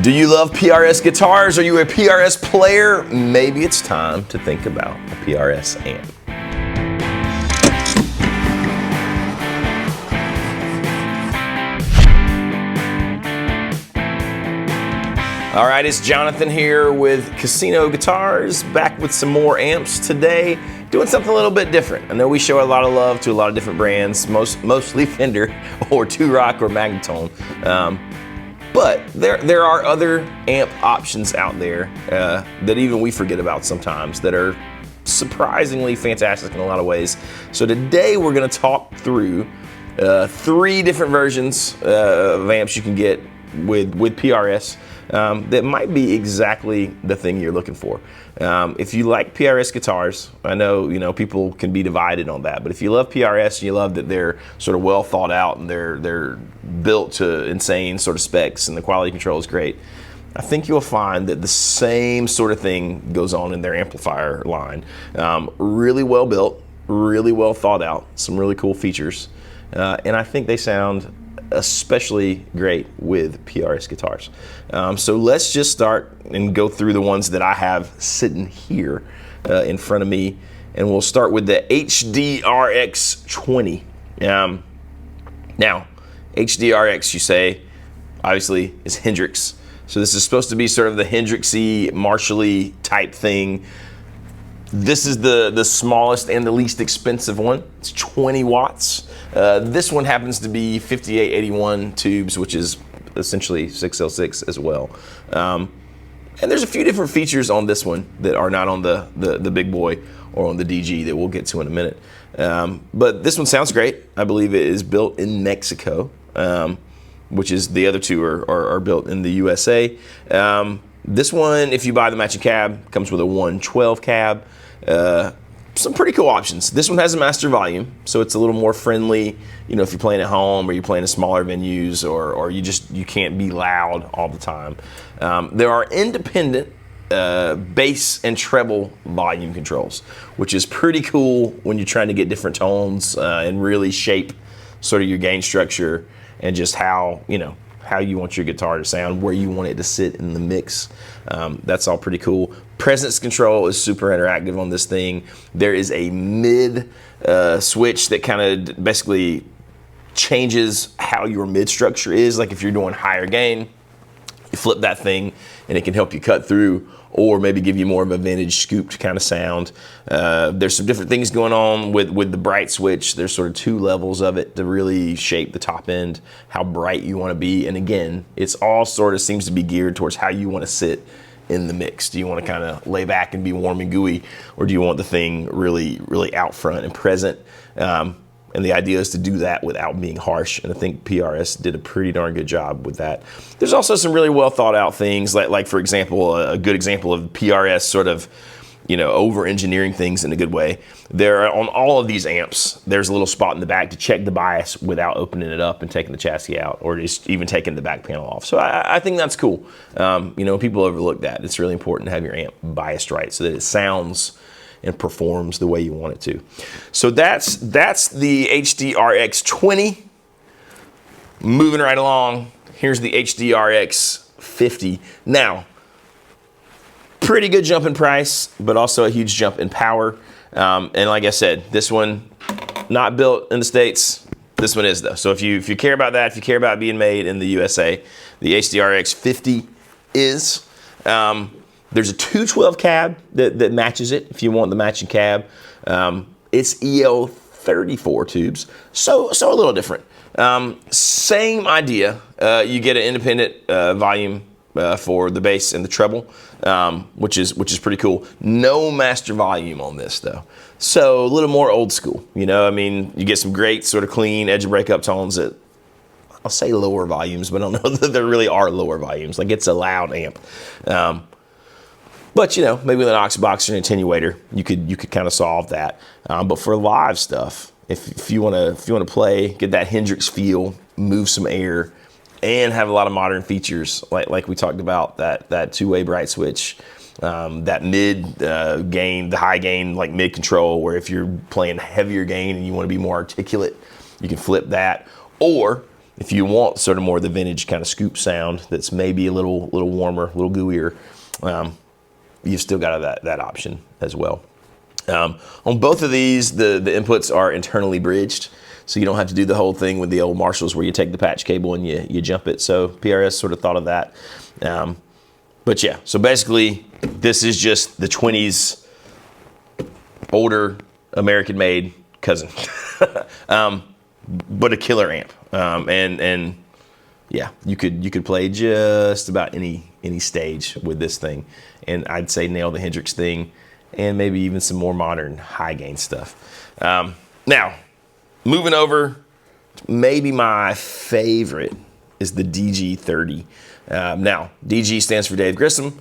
Do you love PRS guitars? Are you a PRS player? Maybe it's time to think about a PRS amp. All right, it's Jonathan here with Casino Guitars, back with some more amps today, doing something a little bit different. I know we show a lot of love to a lot of different brands, mostly Fender or Two-Rock or Magnetone. But there are other amp options out there that even we forget about sometimes that are surprisingly fantastic in a lot of ways. So today we're going to talk through 3 different versions of amps you can get with PRS that might be exactly the thing you're looking for. If you like PRS guitars, I know people can be divided on that, but if you love PRS and you love that they're sort of well thought out and they're built to insane sort of specs and the quality control is great, I think you'll find that the same sort of thing goes on in their amplifier line. Really well built, really well thought out, some really cool features, and I think they sound especially great with PRS guitars. So let's just start and go through the ones that I have sitting here in front of me, and we'll start with the HDRX 20. Now, HDRX, you say, obviously is Hendrix. So this is supposed to be sort of the Hendrixy, Marshall-y type thing. This is the smallest and the least expensive one. It's 20 watts. This one happens to be 5881 tubes, which is essentially 6L6 as well. And there's a few different features on this one that are not on the big boy or on the DG that we'll get to in a minute. But this one sounds great. I believe it is built in Mexico, which is the other two are built in the USA. This one, if you buy the matching cab, comes with a 112 cab. Some pretty cool options. This one has a master volume, so it's a little more friendly, if you're playing at home or you're playing in smaller venues or you can't be loud all the time. There are independent bass and treble volume controls, which is pretty cool when you're trying to get different tones and really shape sort of your gain structure and just how you want your guitar to sound, where you want it to sit in the mix. That's all pretty cool. Presence control is super interactive on this thing. There is a mid switch that kind of basically changes how your mid structure is. Like if you're doing higher gain, you flip that thing and it can help you cut through, or maybe give you more of a vintage scooped kind of sound. There's some different things going on with the bright switch. There's sort of 2 levels of it to really shape the top end, how bright you want to be. And again, it's all sort of seems to be geared towards how you want to sit in the mix. Do you want to kind of lay back and be warm and gooey, or do you want the thing really, really out front and present? And the idea is to do that without being harsh. And I think PRS did a pretty darn good job with that. There's also some really well thought out things like for example, a good example of PRS sort of, over engineering things in a good way. There on all of these amps, there's a little spot in the back to check the bias without opening it up and taking the chassis out, or just even taking the back panel off. So I think that's cool. People overlook that. It's really important to have your amp biased right so that it sounds and performs the way you want it to. So that's the HDRX 20. Moving right along, here's the HDRX 50. Now, pretty good jump in price, but also a huge jump in power. And like I said, this one not built in the States. This one is though. So if you care about that, if you care about being made in the USA, the HDRX 50 is. There's a 212 cab that matches it if you want the matching cab. It's EL 34 tubes, so a little different. Same idea. You get an independent volume for the bass and the treble, which is pretty cool. No master volume on this though, so a little more old school. You get some great sort of clean edge and breakup tones at, I'll say lower volumes, but I don't know that there really are lower volumes. Like it's a loud amp. But maybe with an aux box or an attenuator, you could kind of solve that. But for live stuff, if you want to play, get that Hendrix feel, move some air, and have a lot of modern features like we talked about, that 2-way bright switch, that mid gain, the high gain like mid control, where if you're playing heavier gain and you want to be more articulate, you can flip that. Or if you want sort of more of the vintage kind of scoop sound that's maybe a little warmer, a little gooier, you've still got that option as well. On both of these, the inputs are internally bridged, so you don't have to do the whole thing with the old Marshalls where you take the patch cable and you jump it. So PRS sort of thought of that. But yeah, so basically this is just the 20s older American-made cousin, but a killer amp. And yeah, you could play just about any stage with this thing, and I'd say nail the Hendrix thing, and maybe even some more modern high gain stuff. Now, moving over, maybe my favorite is the DG30. Now, DG stands for Dave Grissom,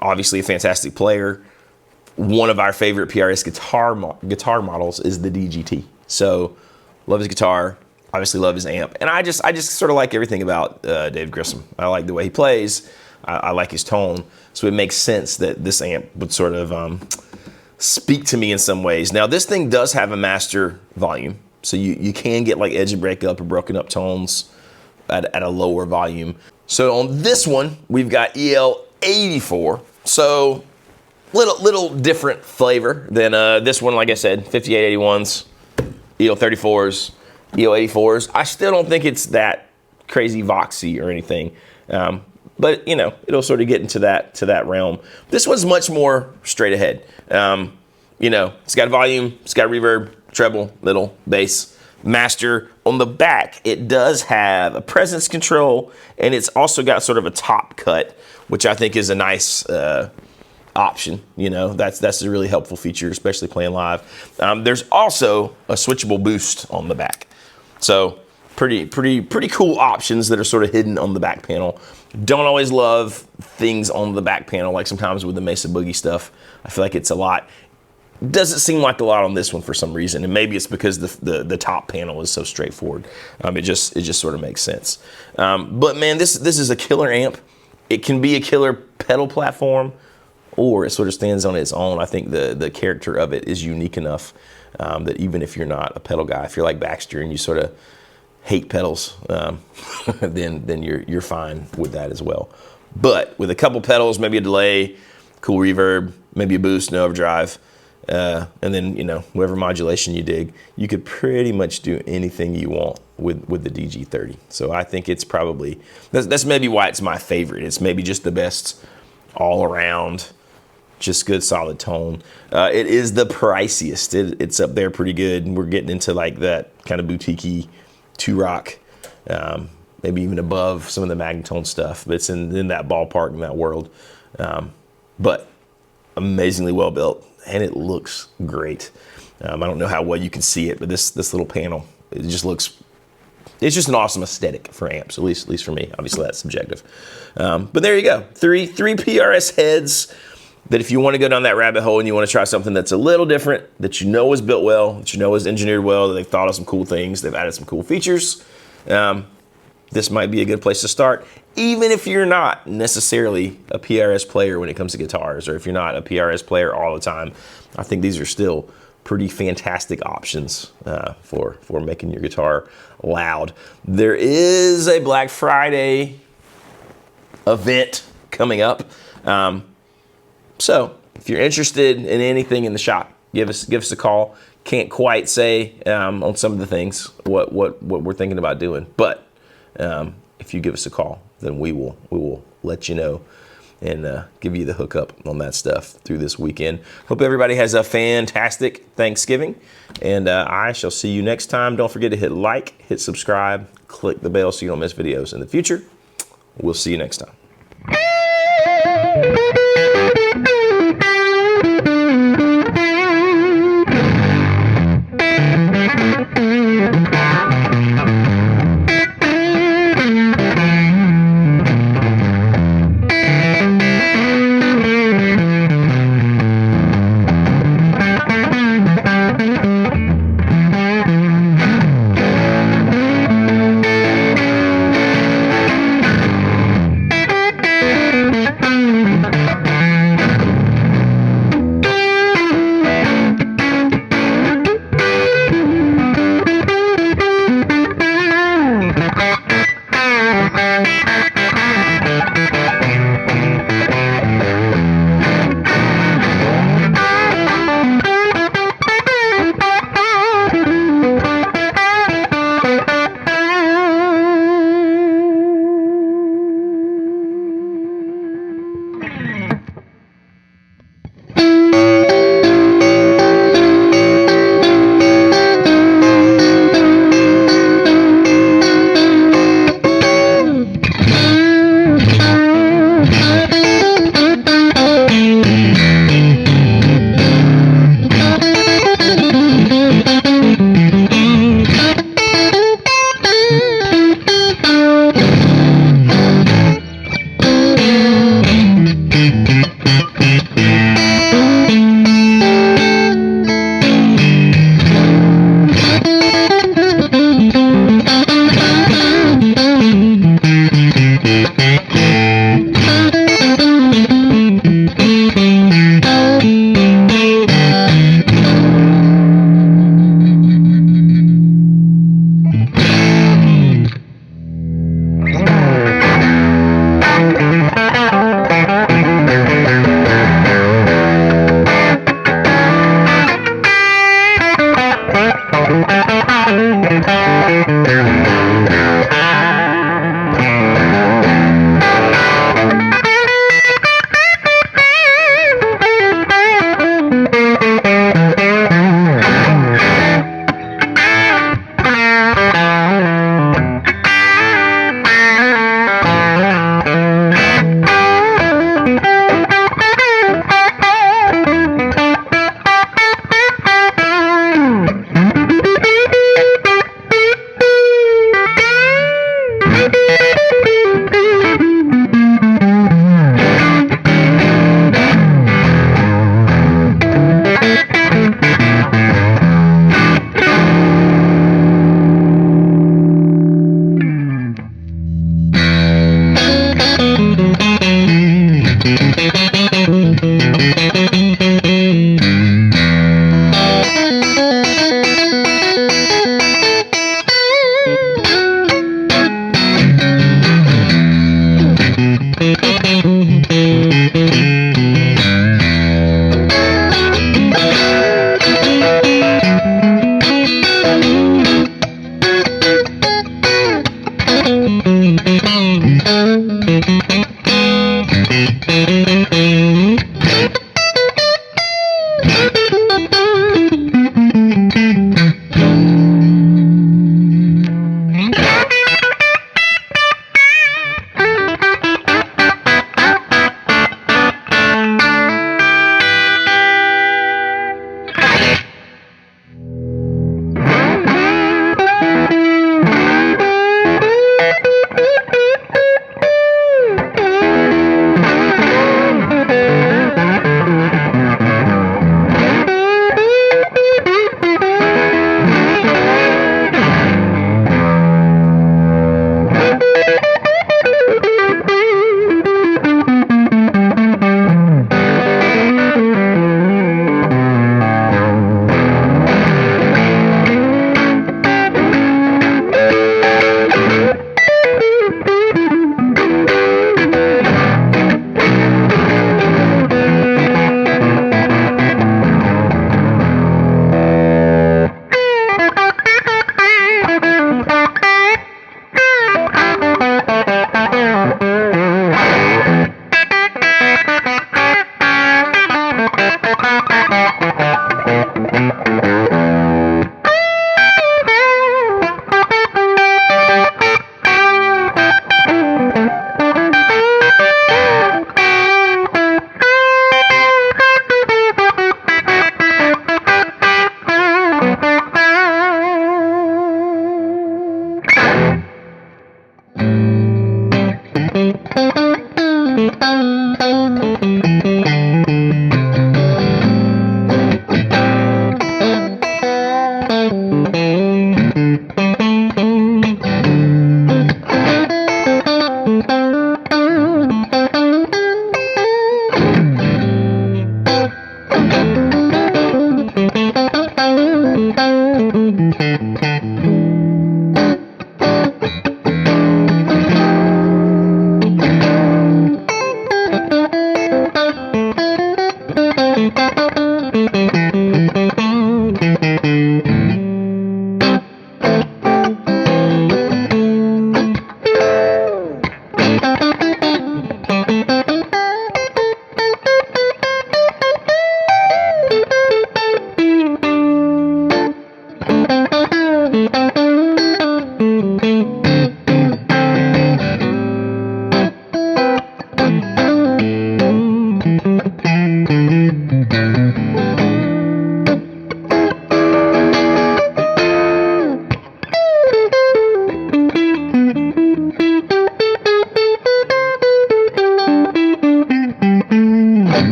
obviously a fantastic player. One of our favorite PRS guitar models is the DGT. So, love his guitar, obviously love his amp, and I just sort of like everything about Dave Grissom. I like the way he plays. I like his tone, so it makes sense that this amp would sort of speak to me in some ways. Now, this thing does have a master volume, so you can get like edge and breakup or broken up tones at a lower volume. So on this one, we've got EL84, so little different flavor than this one. Like I said, 5881s, EL34s, EL84s. I still don't think it's that crazy voxy or anything. But you know, it'll sort of get into that realm. This one's much more straight ahead. You know, it's got volume, it's got reverb, treble, middle, bass, master. On the back, it does have a presence control, and it's also got sort of a top cut, which I think is a nice option. You know, that's a really helpful feature, especially playing live. There's also a switchable boost on the back. So pretty cool options that are sort of hidden on the back panel. Don't always love things on the back panel, like sometimes with the Mesa Boogie stuff. I feel like it's a lot. Doesn't seem like a lot on this one for some reason, and maybe it's because the top panel is so straightforward. It just sort of makes sense. But man, this is a killer amp. It can be a killer pedal platform, or it sort of stands on its own. I think the character of it is unique enough that even if you're not a pedal guy, if you're like Baxter and you sort of hate pedals, then you're fine with that as well. But with a couple pedals, maybe a delay, cool reverb, maybe a boost, no overdrive, and then, you know, whatever modulation you dig, you could pretty much do anything you want with the DG30. So I think it's probably, that's maybe why it's my favorite. It's maybe just the best all around, just good solid tone. It is the priciest. It's up there pretty good. And we're getting into like that kind of boutique-y two-rock, maybe even above some of the Magnetone stuff. But it's in that ballpark, in that world. But amazingly well built, and it looks great. I don't know how well you can see it, but this little panel, it just looks, it's just an awesome aesthetic for amps, at least for me. Obviously that's subjective. But there you go, three PRS heads that if you want to go down that rabbit hole and you want to try something that's a little different, that you know is built well, that you know is engineered well, that they've thought of some cool things, they've added some cool features, this might be a good place to start, even if you're not necessarily a PRS player when it comes to guitars, or if you're not a PRS player all the time. I think these are still pretty fantastic options for making your guitar loud. There is a Black Friday event coming up. So if you're interested in anything in the shop, give us a call. Can't quite say on some of the things what we're thinking about doing, but if you give us a call, then we will let you know and give you the hookup on that stuff through this weekend. Hope everybody has a fantastic Thanksgiving, and I shall see you next time. Don't forget to hit like, hit subscribe, click the bell so you don't miss videos in the future. We'll see you next time.